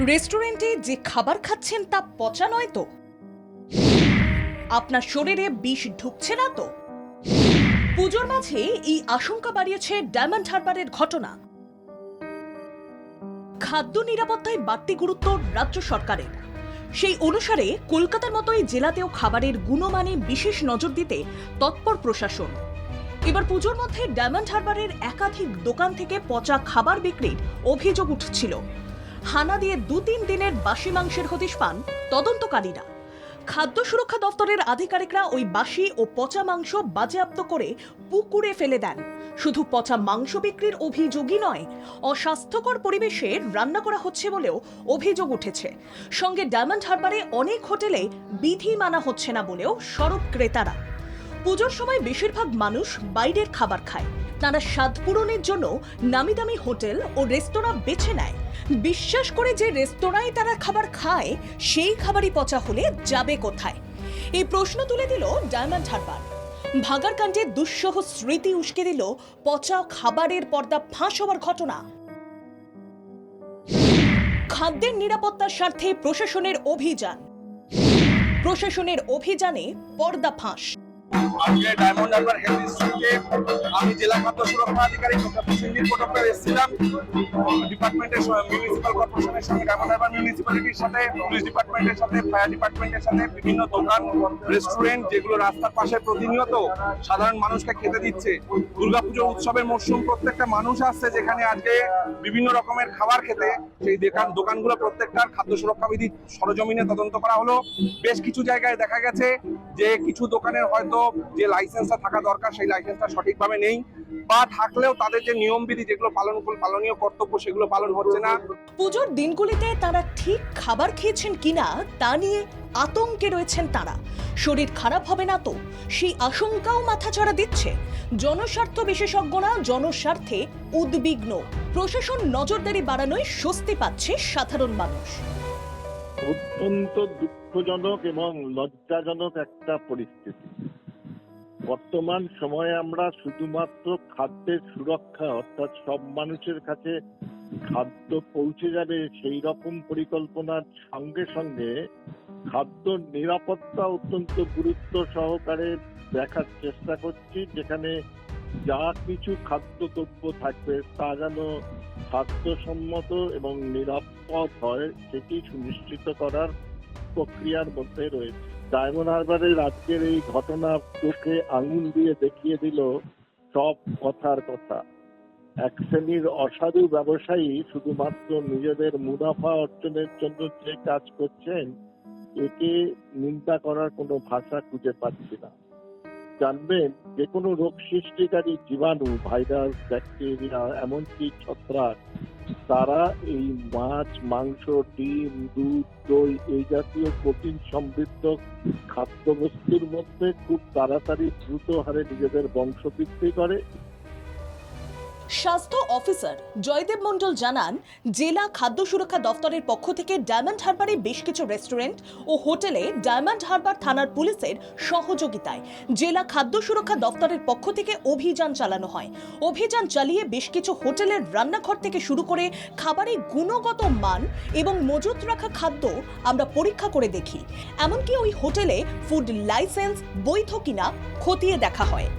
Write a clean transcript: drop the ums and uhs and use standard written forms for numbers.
রেস্টুরেন্টে যে খাবার খাচ্ছেন তা পচা নয় তো? আপনার শরীরে বিষ ঢুকছে না তো? পুজোর মাঝে এই আশঙ্কা বাড়িয়েছে ডায়মন্ড হারবারের ঘটনা। খাদ্য নিরাপত্তায় বাড়তি গুরুত্ব রাজ্য সরকারের। সেই অনুসারে কলকাতার মতোই জেলাতেও খাবারের গুণমানে বিশেষ নজর দিতে তৎপর প্রশাসন। এবার পুজোর মধ্যে ডায়মন্ড হারবারের একাধিক দোকান থেকে পচা খাবার বিক্রির অভিযোগ উঠছিল। হানা দিয়ে 2-3 দিনের বাসি মাংসের হদিশ পান তদন্তকারীরা। খাদ্য সুরক্ষা দপ্তরের আধিকারিকরা ওই বাসি ও পচা মাংস বাজেয়াপ্ত করে পুকুরে ফেলে দেন। শুধু পচা মাংস বিক্রির অভিযোগই নয়, অস্বাস্থ্যকর পরিবেশে রান্না করা হচ্ছে বলেও অভিযোগ উঠেছে। সঙ্গে ডায়মন্ড হারবারে অনেক হোটেলে বিধি মানা হচ্ছে না বলেও সরব ক্রেতারা। পুজোর সময় বেশিরভাগ মানুষ বাইরের খাবার খায়। তারা স্বাদ পূরণের জন্য নামি দামি হোটেল ও রেস্তোরাঁ বেছে নেয়। বিশ্বাস করে যে রেস্তোরাঁয় তারা খাবার খায়, সেই খাবারই পচা হলে যাবে কোথায়? এই প্রশ্ন তুলে দিল ডায়মন্ড হারবার। ভাগার কাণ্ডে দুঃসহ স্মৃতি উস্কে দিল পচা খাবারের পর্দা ফাঁস হওয়ার ঘটনা। খাদ্যের নিরাপত্তার স্বার্থে প্রশাসনের অভিযানে পর্দা ফাঁস। আজকে ডায়মন্ড হারবার হেলথ ডিস্ট্রিক্টে আমি জেলা খাদ্য সুরক্ষা আধিকারিক ডক্টর প্রসেনজিৎ কোটকরা এসেছিলাম। ডিপার্টমেন্টের মিউনিসিপাল কর্পোরেশনের সঙ্গে, ডায়মন্ড হারবার মিউনিসিপ্যালিটির সাথে, পুলিশ ডিপার্টমেন্টের সাথে, ফায়ার ডিপার্টমেন্টের সাথে, বিভিন্ন দোকান রেস্টুরেন্ট যেগুলো রাস্তার পাশে প্রতিনিয়ত সাধারণ মানুষকে খেতে দিচ্ছে। দুর্গাপুজোর উৎসবের মরশুম, প্রত্যেকটা মানুষ আসছে যেখানে আজকে বিভিন্ন রকমের খাবার খেতে। সেই দোকানগুলো প্রত্যেকটার খাদ্য সুরক্ষা বিধি সরজমিনে তদন্ত করা হলো। বেশ কিছু জায়গায় দেখা গেছে যে কিছু দোকানের হয়তো যে লাইসেন্সটা থাকা দরকার সেই লাইসেন্সটা সঠিকভাবে নেই, বা থাকলেও তাদের যে নিয়মবিধি যেগুলো পালনীয় কর্তব্য সেগুলো পালন হচ্ছে না। পুজোর দিনগুলিতে তারা ঠিক খাবার খেয়েছেন কিনা তা নিয়ে আতঙ্কে রয়েছেন তারা। শরীর খারাপ হবে না তো, সেই আশঙ্কাও মাথাচাড়া দিচ্ছে। জনস্বার্থ বিশেষজ্ঞরা জনস্বার্থে উদ্বিগ্ন। প্রশাসন নজরদারি বাড়ানোয় স্বস্তি পাচ্ছে সাধারণ মানুষ। অত্যন্ত দুঃখজনক এবং লজ্জাজনক একটা পরিস্থিতি। বর্তমান সময়ে আমরা শুধুমাত্র খাদ্যের সুরক্ষা, অর্থাৎ সব মানুষের কাছে খাদ্য পৌঁছে যাবে সেই রকম পরিকল্পনার সঙ্গে সঙ্গে খাদ্য নিরাপত্তা অত্যন্ত গুরুত্ব সহকারে দেখার চেষ্টা করছি, যেখানে যা কিছু খাদ্যদ্রব্য থাকবে তা যেন স্বাস্থ্যসম্মত এবং নিরাপদ হয় সেটি সুনিশ্চিত করার প্রক্রিয়ার মধ্যে রয়েছে। ডায়মন্ড হারবারের আজকের এই ঘটনা চোখে আঙুল দিয়ে দেখিয়ে দিল সব কথার কথা। এক শ্রেণীর অসাধু ব্যবসায়ী শুধুমাত্র নিজেদের মুনাফা অর্জনের জন্য যে কাজ করছেন, একে নিন্দা করার কোনো ভাষা খুঁজে পাচ্ছি না। জানবেন, যে কোনো রোগ সৃষ্টিকারী জীবাণু, ভাইরাস, ব্যাকটেরিয়া, এমনকি ছত্রাক, তারা এই মাছ, মাংস, ডিম, দুধ, দই এই জাতীয় প্রোটিন সমৃদ্ধ খাদ্যবস্তুর মধ্যে খুব তাড়াতাড়ি দ্রুত হারে নিজেদের বংশবৃদ্ধি করে। স্বাস্থ্য অফিসার জয়দেব মণ্ডল জানান, জেলা খাদ্য সুরক্ষা দপ্তরের পক্ষ থেকে ডায়মন্ড হারবারে বেশ কিছু রেস্টুরেন্ট ও হোটেলে ডায়মন্ড হারবার থানার পুলিশের সহযোগিতায় জেলা খাদ্য সুরক্ষা দপ্তরের পক্ষ থেকে অভিযান চালানো হয়। অভিযান চালিয়ে বেশ কিছু হোটেলের রান্নাঘর থেকে শুরু করে খাবারের গুণগত মান এবং মজুত রাখা খাদ্য আমরা পরীক্ষা করে দেখি। এমনকি ওই হোটেলে ফুড লাইসেন্স বৈধ কিনা খতিয়ে দেখা হয়।